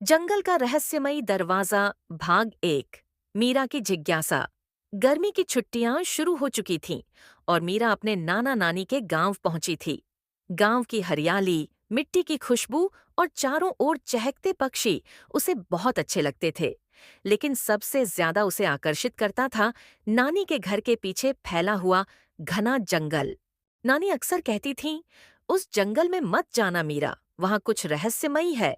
जंगल का रहस्यमयी दरवाजा भाग 1। मीरा की जिज्ञासा। गर्मी की छुट्टियां शुरू हो चुकी थीं और मीरा अपने नाना नानी के गांव पहुंची थी। गांव की हरियाली, मिट्टी की खुशबू और चारों ओर चहकते पक्षी उसे बहुत अच्छे लगते थे। लेकिन सबसे ज्यादा उसे आकर्षित करता था नानी के घर के पीछे फैला हुआ घना जंगल। नानी अक्सर कहती थीं, उस जंगल में मत जाना मीरा, वहां कुछ रहस्यमयी है।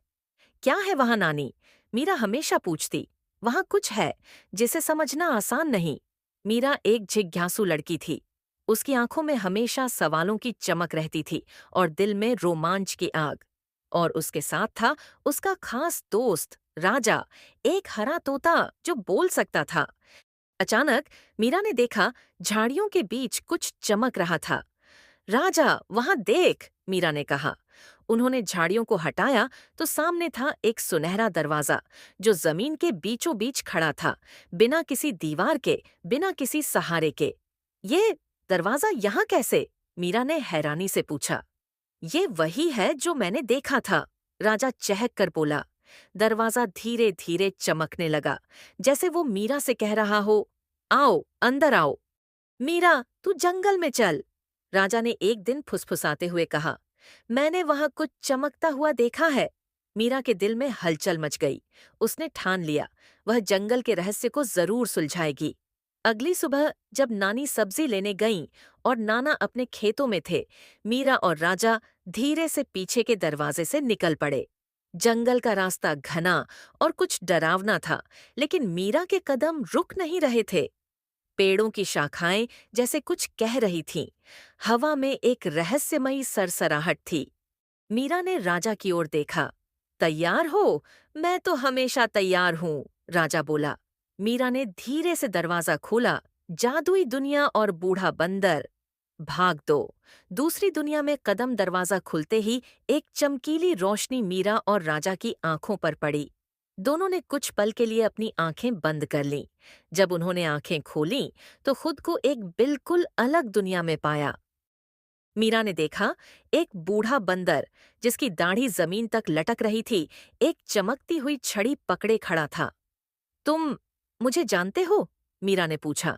क्या है वहां नानी? मीरा हमेशा पूछती। वहां कुछ है जिसे समझना आसान नहीं। मीरा एक जिज्ञासु लड़की थी। उसकी आंखों में हमेशा सवालों की चमक रहती थी और दिल में रोमांच की आग। और उसके साथ था उसका खास दोस्त राजा, एक हरा तोता जो बोल सकता था। अचानक मीरा ने देखा झाड़ियों के बीच कुछ चमक रहा था। राजा, वहां देख, मीरा ने कहा। उन्होंने झाड़ियों को हटाया तो सामने था एक सुनहरा दरवाजा जो जमीन के बीचों बीच खड़ा था, बिना किसी दीवार के, बिना किसी सहारे के। ये दरवाजा यहाँ कैसे? मीरा ने हैरानी से पूछा। ये वही है जो मैंने देखा था, राजा चहक कर बोला। दरवाजा धीरे धीरे चमकने लगा, जैसे वो मीरा से कह रहा हो, आओ, अंदर आओ। मीरा, तू जंगल में चल, राजा ने एक दिन फुसफुसाते हुए कहा। मैंने वहां कुछ चमकता हुआ देखा है। मीरा के दिल में हलचल मच गई। उसने ठान लिया, वह जंगल के रहस्य को जरूर सुलझाएगी। अगली सुबह जब नानी सब्जी लेने गईं और नाना अपने खेतों में थे, मीरा और राजा धीरे से पीछे के दरवाजे से निकल पड़े। जंगल का रास्ता घना और कुछ डरावना था, लेकिन मीरा के कदम रुक नहीं रहे थे। पेड़ों की शाखाएं जैसे कुछ कह रही थीं। हवा में एक रहस्यमयी सरसराहट थी। मीरा ने राजा की ओर देखा। तैयार हो? मैं तो हमेशा तैयार हूं, राजा बोला। मीरा ने धीरे से दरवाजा खोला। जादुई दुनिया और बूढ़ा बंदर। भाग दो। दूसरी दुनिया में कदम दरवाजा खुलते ही एक चमकीली रोशनी मीरा और राजा की आंखों पर पड़ी। दोनों ने कुछ पल के लिए अपनी आंखें बंद कर लीं। जब उन्होंने आंखें खोलीं तो खुद को एक बिल्कुल अलग दुनिया में पाया। मीरा ने देखा एक बूढ़ा बंदर जिसकी दाढ़ी जमीन तक लटक रही थी, एक चमकती हुई छड़ी पकड़े खड़ा था। तुम मुझे जानते हो? मीरा ने पूछा।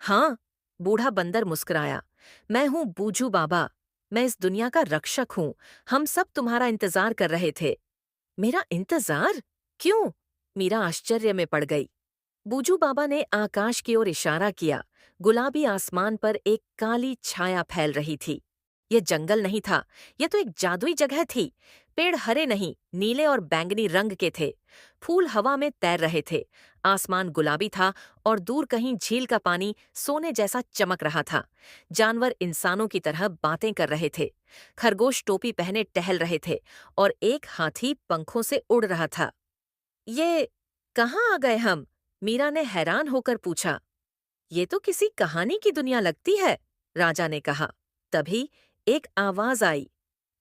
हाँ, बूढ़ा बंदर मुस्कुराया। मैं हूँ बूझू बाबा। मैं इस दुनिया का रक्षक हूँ। हम सब तुम्हारा इंतजार कर रहे थे। मेरा इंतजार? क्यों? मीरा आश्चर्य में पड़ गई। बूजू बाबा ने आकाश की ओर इशारा किया। गुलाबी आसमान पर एक काली छाया फैल रही थी। यह जंगल नहीं था, यह तो एक जादुई जगह थी। पेड़ हरे नहीं, नीले और बैंगनी रंग के थे। फूल हवा में तैर रहे थे। आसमान गुलाबी था और दूर कहीं झील का पानी सोने जैसा चमक रहा था। जानवर इंसानों की तरह बातें कर रहे थे। खरगोश टोपी पहने टहल रहे थे और एक हाथी पंखों से उड़ रहा था। ये कहाँ आ गए हम? मीरा ने हैरान होकर पूछा। ये तो किसी कहानी की दुनिया लगती है, राजा ने कहा। तभी एक आवाज आई।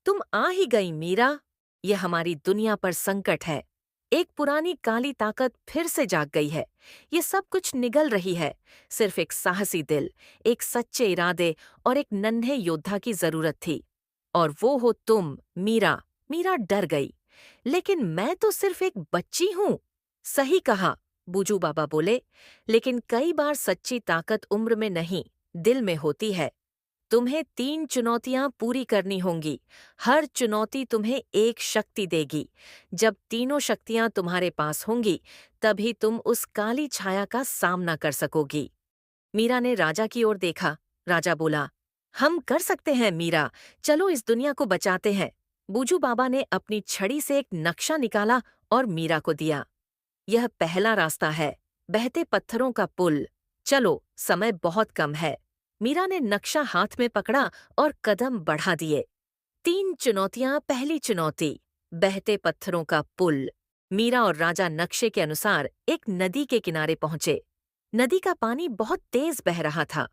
तुम आ ही गई मीरा। ये हमारी दुनिया पर संकट है। एक पुरानी काली ताकत फिर से जाग गई है। ये सब कुछ निगल रही है। सिर्फ एक साहसी दिल, एक सच्चे इरादे और एक नन्हे योद्धा की जरूरत थी। और वो हो तुम, मीरा। मीरा डर गई। लेकिन मैं तो सिर्फ एक बच्ची हूं। सही कहा, बूजू बाबा बोले। लेकिन कई बार सच्ची ताकत उम्र में नहीं, दिल में होती है। तुम्हें 3 चुनौतियां पूरी करनी होंगी। हर चुनौती तुम्हें एक शक्ति देगी। जब तीनों शक्तियां तुम्हारे पास होंगी, तभी तुम उस काली छाया का सामना कर सकोगी। मीरा ने राजा की ओर देखा। राजा बोला, हम कर सकते हैं मीरा, चलो इस दुनिया को बचाते हैं। बूजू बाबा ने अपनी छड़ी से एक नक्शा निकाला और मीरा को दिया। यह पहला रास्ता है, बहते पत्थरों का पुल। चलो, समय बहुत कम है। मीरा ने नक्शा हाथ में पकड़ा और कदम बढ़ा दिए। 3 चुनौतियां। पहली चुनौती, बहते पत्थरों का पुल। मीरा और राजा नक्शे के अनुसार एक नदी के किनारे पहुंचे। नदी का पानी बहुत तेज बह रहा था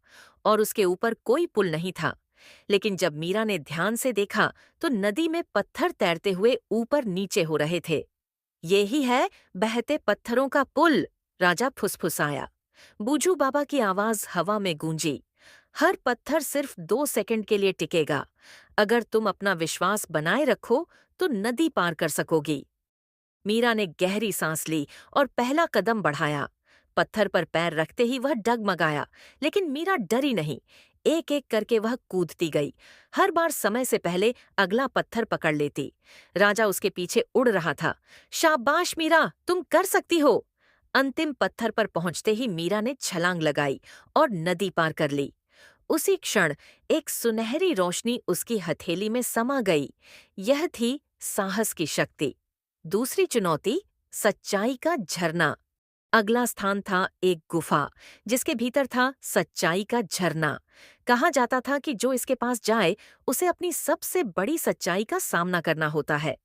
और उसके ऊपर कोई पुल नहीं था। लेकिन जब मीरा ने ध्यान से देखा तो नदी में पत्थर तैरते हुए ऊपर नीचे हो रहे थे। ये ही है बहते पत्थरों का पुल, राजा फुसफुसाया। बूझू बाबा की आवाज हवा में गूंजी। हर पत्थर सिर्फ 2 सेकंड के लिए टिकेगा। अगर तुम अपना विश्वास बनाए रखो तो नदी पार कर सकोगी। मीरा ने गहरी सांस ली और पहला कदम बढ़ाया। पत्थर पर पैर रखते ही वह डगमगाया, लेकिन मीरा डरी नहीं। एक एक करके वह कूदती गई। हर बार समय से पहले अगला पत्थर पकड़ लेती। राजा उसके पीछे उड़ रहा था। शाबाश मीरा, तुम कर सकती हो। अंतिम पत्थर पर पहुंचते ही मीरा ने छलांग लगाई और नदी पार कर ली। उसी क्षण एक सुनहरी रोशनी उसकी हथेली में समा गई। यह थी साहस की शक्ति। दूसरी चुनौती, सच्चाई का झरना। अगला स्थान था एक गुफा, जिसके भीतर था सच्चाई का झरना। कहा जाता था कि जो इसके पास जाए उसे अपनी सबसे बड़ी सच्चाई का सामना करना होता है।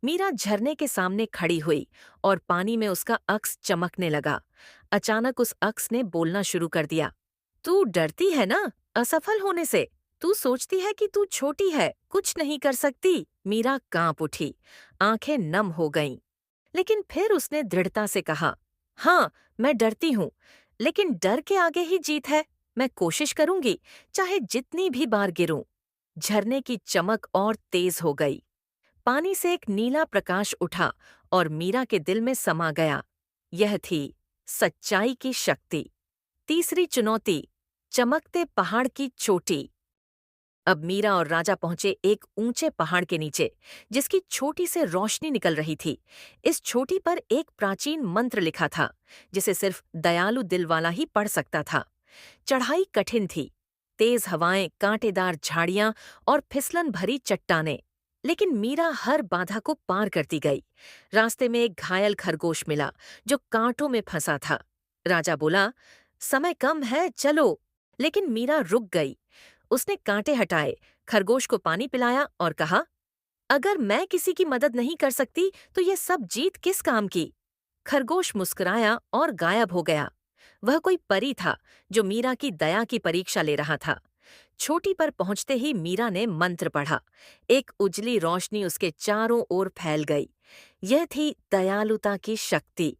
मीरा झरने के सामने खड़ी हुई और पानी में उसका अक्स चमकने लगा। अचानक उस अक्स ने बोलना शुरू कर दिया। तू डरती है ना असफल होने से? तू सोचती है कि तू छोटी है, कुछ नहीं कर सकती। मीरा कांप उठी, आंखें नम हो गईं। लेकिन फिर उसने दृढ़ता से कहा, हाँ, मैं डरती हूँ, लेकिन डर के आगे ही जीत है। मैं कोशिश करूंगी, चाहे जितनी भी बार गिरूं। झरने की चमक और तेज हो गई। पानी से एक नीला प्रकाश उठा और मीरा के दिल में समा गया। यह थी सच्चाई की शक्ति। तीसरी चुनौती, चमकते पहाड़ की चोटी। अब मीरा और राजा पहुंचे एक ऊंचे पहाड़ के नीचे, जिसकी छोटी से रोशनी निकल रही थी। इस चोटी पर एक प्राचीन मंत्र लिखा था, जिसे सिर्फ दयालु दिल वाला ही पढ़ सकता था। चढ़ाई कठिन थी, तेज हवाएं, कांटेदार झाड़ियां और फिसलन भरी चट्टानें। लेकिन मीरा हर बाधा को पार करती गई। रास्ते में एक घायल खरगोश मिला, जो कांटों में फंसा था। राजा बोला, समय कम है, चलो। लेकिन मीरा रुक गई। उसने कांटे हटाए, खरगोश को पानी पिलाया और कहा, अगर मैं किसी की मदद नहीं कर सकती तो ये सब जीत किस काम की? खरगोश मुस्कुराया और गायब हो गया। वह कोई परी था, जो मीरा की दया की परीक्षा ले रहा था। चोटी पर पहुंचते ही मीरा ने मंत्र पढ़ा। एक उजली रोशनी उसके चारों ओर फैल गई। यह थी दयालुता की शक्ति।